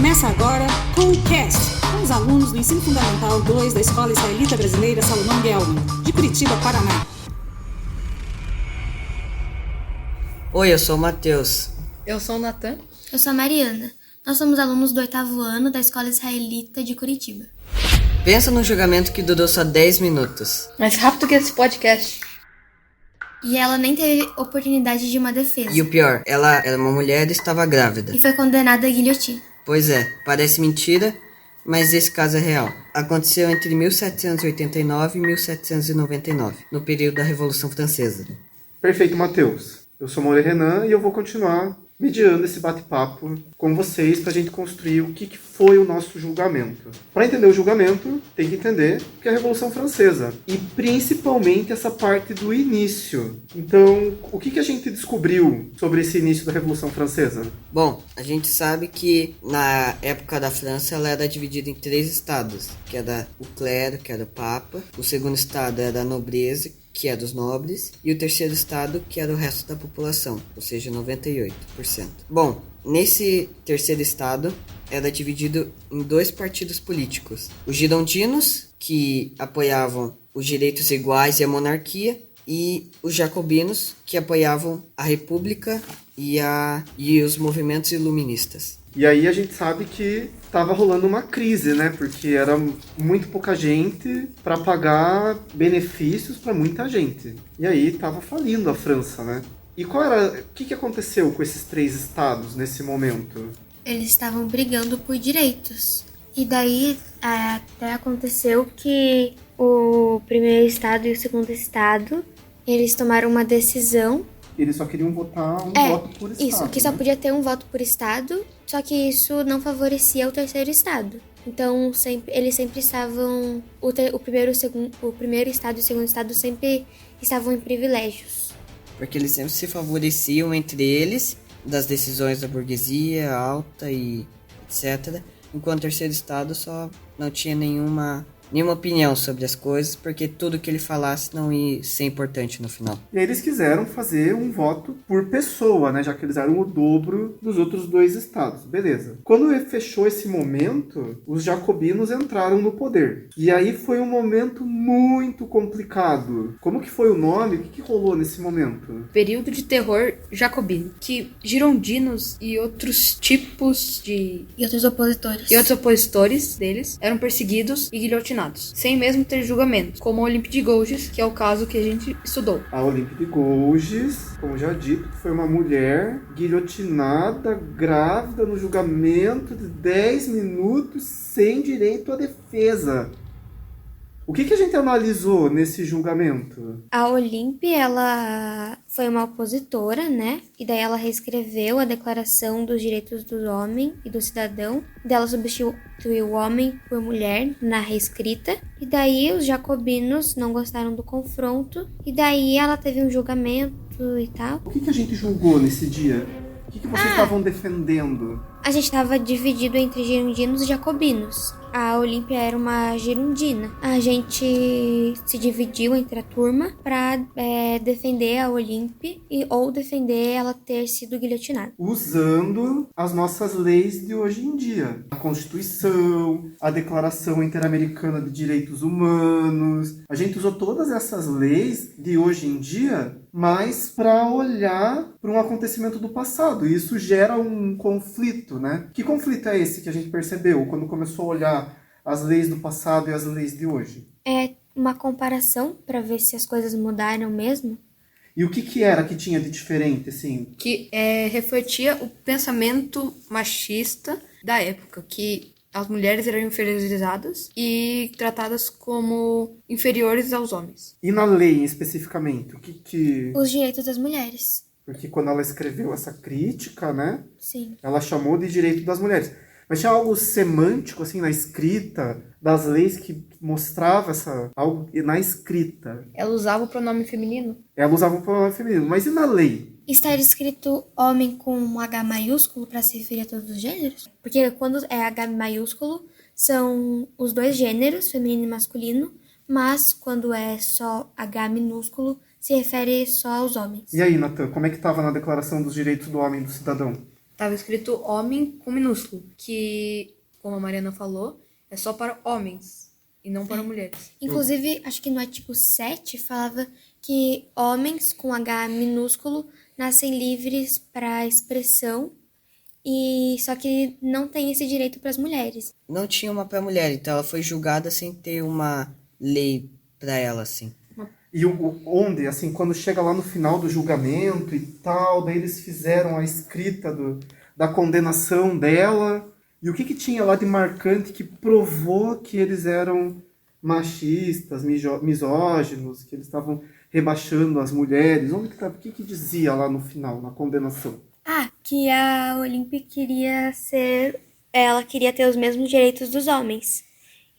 Começa agora com o Cast, com os alunos do Ensino Fundamental 2 da Escola Israelita Brasileira Salomão Guelman, de Curitiba, Paraná. Oi, eu sou o Matheus. Eu sou o Natan. Eu sou a Mariana. Nós somos alunos do 8º ano da Escola Israelita de Curitiba. Pensa num julgamento que durou só 10 minutos. Mais rápido que esse podcast. E ela nem teve oportunidade de uma defesa. E o pior, ela era uma mulher e estava grávida. E foi condenada à guilhotina. Pois é, parece mentira, mas esse caso é real. Aconteceu entre 1789 e 1799, no período da Revolução Francesa. Perfeito, Matheus. Eu sou Moura Renan e eu vou continuar mediando esse bate-papo com vocês para a gente construir o que foi o nosso julgamento. Para entender o julgamento, tem que entender o que é a Revolução Francesa e principalmente essa parte do início. Então, o que a gente descobriu sobre esse início da Revolução Francesa? Bom, a gente sabe que na época da França ela era dividida em 3 estados, que era o clero, que era o papa, o segundo estado era a nobreza, que é dos nobres, e o terceiro estado, que era o resto da população, ou seja, 98%. Bom, nesse terceiro estado, era dividido em 2 partidos políticos. Os girondinos, que apoiavam os direitos iguais e a monarquia, e os jacobinos, que apoiavam a república e os movimentos iluministas. E aí a gente sabe que estava rolando uma crise, né? Porque era muito pouca gente para pagar benefícios para muita gente. E aí estava falindo a França, né? E o que aconteceu com esses 3 estados nesse momento? Eles estavam brigando por direitos. E daí até aconteceu que o primeiro estado e o segundo estado, eles tomaram uma decisão. Eles só queriam votar um voto por estado. Isso, que só podia ter um voto por estado, só que isso não favorecia o terceiro estado. Então, eles sempre estavam... O primeiro estado e o segundo estado sempre estavam em privilégios. Porque eles sempre se favoreciam entre eles, das decisões da burguesia alta e etc. Enquanto o terceiro estado só não tinha nenhuma opinião sobre as coisas, porque tudo que ele falasse não ia ser importante no final. E aí eles quiseram fazer um voto por pessoa, né? Já que eles eram o dobro dos outros 2 estados. Beleza. Quando fechou esse momento, os jacobinos entraram no poder. E aí foi um momento muito complicado. Como que foi o nome? O que rolou nesse momento? Período de terror jacobino, que girondinos e outros tipos de... E outros opositores. E outros opositores deles eram perseguidos e guilhotinados, sem mesmo ter julgamento, como a Olympe de Gouges, que é o caso que a gente estudou. A Olympe de Gouges, como já dito, foi uma mulher guilhotinada, grávida, no julgamento de 10 minutos, sem direito à defesa. O que a gente analisou nesse julgamento? A Olympe, ela foi uma opositora, né? E daí ela reescreveu a Declaração dos Direitos do Homem e do Cidadão. Daí ela substituiu o homem por mulher na reescrita. E daí os jacobinos não gostaram do confronto. E daí ela teve um julgamento e tal. O que a gente julgou nesse dia? O que vocês estavam defendendo? A gente estava dividido entre girondinos e jacobinos. A Olímpia era uma girondina. A gente se dividiu entre a turma para defender a Olímpia ou defender ela ter sido guilhotinada. Usando as nossas leis de hoje em dia. A Constituição, a Declaração Interamericana de Direitos Humanos. A gente usou todas essas leis de hoje em dia, mas para olhar para um acontecimento do passado. E isso gera um conflito, né? Que conflito é esse que a gente percebeu quando começou a olhar as leis do passado e as leis de hoje? É uma comparação para ver se as coisas mudaram mesmo. E o que era que tinha de diferente, assim? Que refletia o pensamento machista da época, que as mulheres eram inferiorizadas e tratadas como inferiores aos homens. E na lei, especificamente, o que... Os direitos das mulheres. Porque quando ela escreveu essa crítica, né? Sim. Ela chamou de direito das mulheres. Mas tinha algo semântico, assim, na escrita das leis que mostrava algo na escrita. Ela usava o pronome feminino? Ela usava o pronome feminino. Mas e na lei? Está escrito homem com um H maiúsculo para se referir a todos os gêneros? Porque quando é H maiúsculo, são os 2 gêneros, feminino e masculino. Mas quando é só H minúsculo, se refere só aos homens. E aí, Natan, como é que estava na Declaração dos Direitos do Homem e do Cidadão? Tava escrito homem com minúsculo, que, como a Mariana falou, é só para homens e não para mulheres. Inclusive, acho que no artigo 7 falava que homens com H minúsculo nascem livres para expressão, e só que não tem esse direito para as mulheres. Não tinha uma pra mulher, então ela foi julgada sem ter uma lei pra ela, assim. E onde, assim, quando chega lá no final do julgamento e tal, daí eles fizeram a escrita da condenação dela. E o que tinha lá de marcante que provou que eles eram machistas, misóginos, que eles estavam rebaixando as mulheres? Onde que tava? O que dizia lá no final, na condenação? Que a Olympe queria ser... Ela queria ter os mesmos direitos dos homens.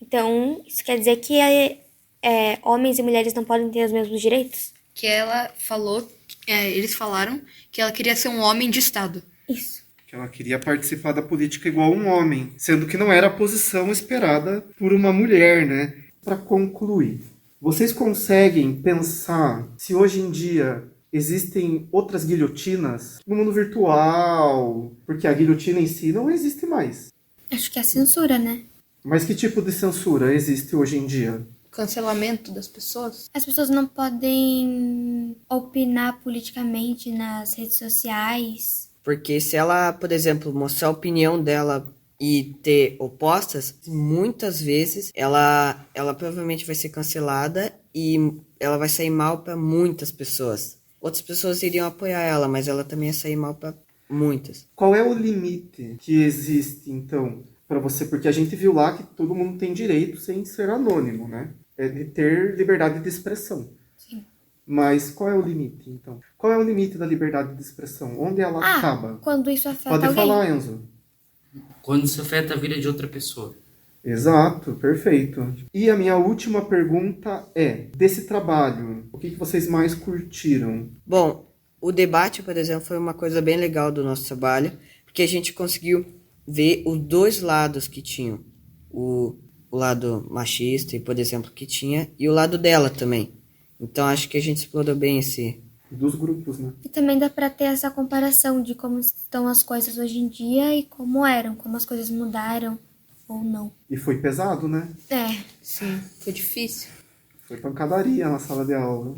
Então, isso quer dizer que homens e mulheres não podem ter os mesmos direitos? Que ela falou, eles falaram que ela queria ser um homem de Estado. Isso. Que ela queria participar da política igual um homem, sendo que não era a posição esperada por uma mulher, né? Para concluir, vocês conseguem pensar se hoje em dia existem outras guilhotinas no mundo virtual? Porque a guilhotina em si não existe mais. Acho que é a censura, né? Mas que tipo de censura existe hoje em dia? Cancelamento das pessoas. As pessoas não podem opinar politicamente nas redes sociais. Porque se ela, por exemplo, mostrar a opinião dela e ter opostas, muitas vezes ela provavelmente vai ser cancelada e ela vai sair mal para muitas pessoas. Outras pessoas iriam apoiar ela, mas ela também ia sair mal para muitas. Qual é o limite que existe, então, para você? Porque a gente viu lá que todo mundo tem direito sem ser anônimo, né? É de ter liberdade de expressão. Sim. Mas qual é o limite, então? Qual é o limite da liberdade de expressão? Onde ela acaba? Quando isso afeta Pode alguém. falar, Enzo. Quando isso afeta a vida de outra pessoa. Exato, perfeito. E a minha última pergunta é, desse trabalho, o que vocês mais curtiram? Bom, o debate, por exemplo, foi uma coisa bem legal do nosso trabalho, porque a gente conseguiu ver os dois lados que tinham. O lado machista, por exemplo, que tinha, e o lado dela também. Então acho que a gente explorou bem esse... Dos grupos, né? E também dá pra ter essa comparação de como estão as coisas hoje em dia e como eram, como as coisas mudaram ou não. E foi pesado, né? Sim, foi difícil. Foi pancadaria na sala de aula.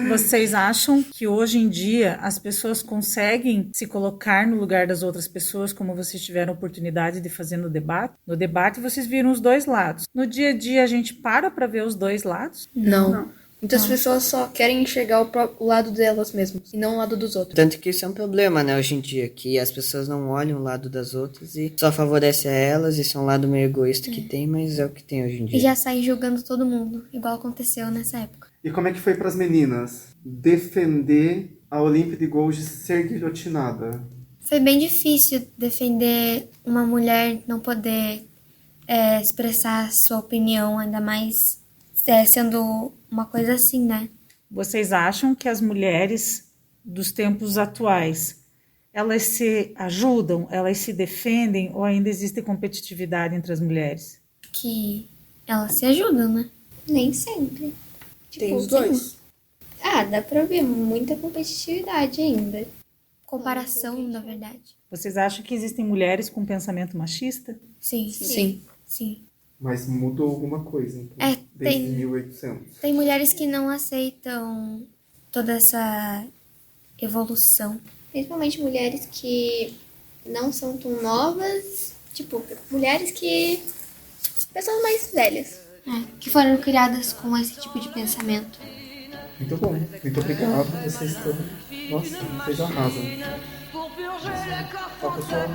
Vocês acham que hoje em dia as pessoas conseguem se colocar no lugar das outras pessoas como vocês tiveram oportunidade de fazer no debate? No debate vocês viram os dois lados. No dia a dia a gente para ver os dois lados? Não. Muitas pessoas só querem enxergar o lado delas mesmas e não o lado dos outros. Tanto que isso é um problema, né, hoje em dia, que as pessoas não olham o lado das outras e só favorece a elas. Isso é um lado meio egoísta que tem, mas é o que tem hoje em dia. E já saem julgando todo mundo, igual aconteceu nessa época. E como é que foi para as meninas defender a Olympe de Gouges ser guilhotinada? Foi bem difícil defender uma mulher não poder expressar sua opinião, ainda mais sendo uma coisa assim, né? Vocês acham que as mulheres dos tempos atuais, elas se ajudam, elas se defendem ou ainda existe competitividade entre as mulheres? Que elas se ajudam, né? Nem sempre. Tem os dois. Dá pra ver muita competitividade ainda. Comparação, na verdade. Vocês acham que existem mulheres com pensamento machista? Sim. Sim. Mas mudou alguma coisa, então, desde 1800. Tem mulheres que não aceitam toda essa evolução. Principalmente mulheres que não são tão novas. Tipo, mulheres que... pessoas mais velhas. Que foram criadas com esse tipo de pensamento. Muito bom. Muito obrigado. Vocês estão... Nossa, vocês arrasam. Tchau, pessoal.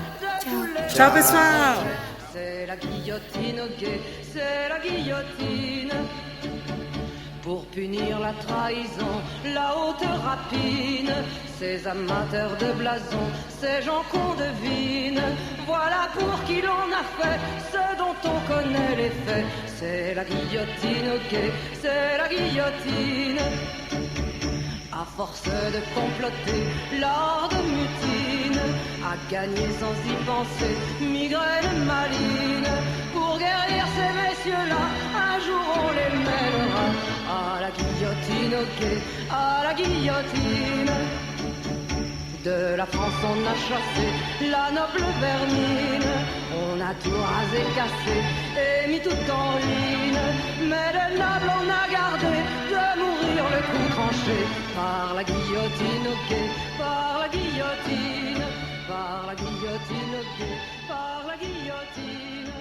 Tchau, pessoal! C'est la guillotine gay, c'est la guillotine. Pour punir la trahison, la haute rapine. Ces amateurs de blason, ces gens qu'on devine. Voilà pour qui l'on a fait ce dont on connaît les faits. C'est la guillotine gay, c'est la guillotine. À force de comploter, l'ordre mutine, à gagner sans y penser, migraine maline. Pour guérir ces messieurs-là, un jour on les mènera à la guillotine, ok, à la guillotine. De la France on a chassé la noble vermine, on a tout rasé, cassé et mis tout en ruine. Mais le noble on a gardé de mourir le cou tranché par la guillotine au quai, par la guillotine, par la guillotine au quai, par la guillotine.